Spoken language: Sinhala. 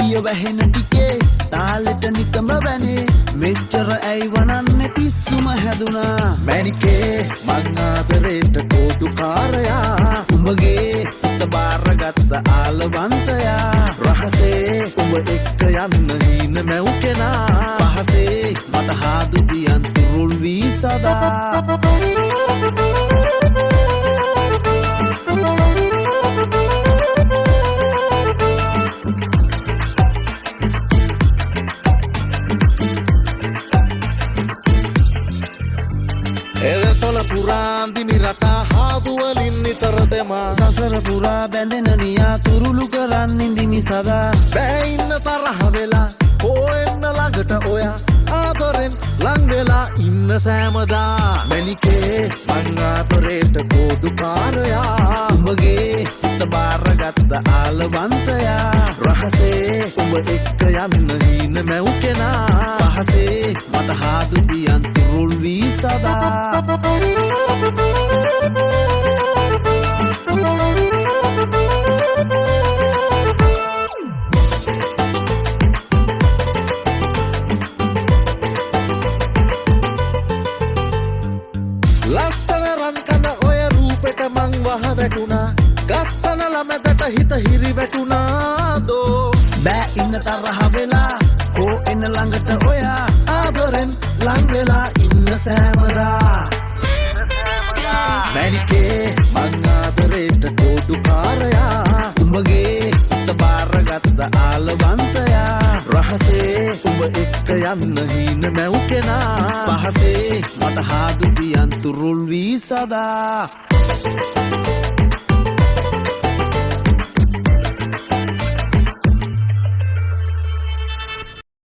පිය වැහෙන ටිකේ තාලෙට නිතම වැනේ මෙච්චර ඇයි වනන්නේ පිස්සුම හැදුනා මැනිකේ මං ආදරේට කෝඩුකාරයා උඹගේ හිත බාරගත්ත ආලවන්තයා රහසේ උඹ එක්ක යන්න හීන මැව් කෙනා පහසේ මට හාදු දියන් තුරුල් වී සදා එදතොල පුරාන්දිමි රටා හාදුවලින් නිතර දෙමා සසර පුරා බැඳෙන නියා තුරුළු කරන්න ඉඳිමි සදා බෑ ඉන්න තරහ වෙලා හොයන්න ළඟට ඔයා ආදරෙන් ලං වෙලා ඉන්න සෑමදා මැනිකේ මං ආදරේට කෝඩුකාරයා උඹගේ හිත බාරගත්ත ආලවන්තයා රහසේ උඹ එක්ක යන්න හීන මැව් කෙනා පහසේ මට හාදු දියන් තුරුල් වී සදා ලස්සන රන් කඳ ඔය රූපෙට මං වහ වැටුණා ගස්සන ළමැදට හිත හිරි වැටුණා දෝ බෑ ඉන්න තරහ වෙලා කෝ එන්න ළඟට ඔයා ආදරෙන් ලං වෙලා ඉන්න සෑමදා මැනිකේ මං ආදරේට කෝඩුකාරයා උඹගේ හිත බාරගත්ත ආලවන්තයා රහසේ උඹ එක්ක යන්න හීන මැව් කෙනා පහසේ මට හාදු දියන් තුරුල් වී සදා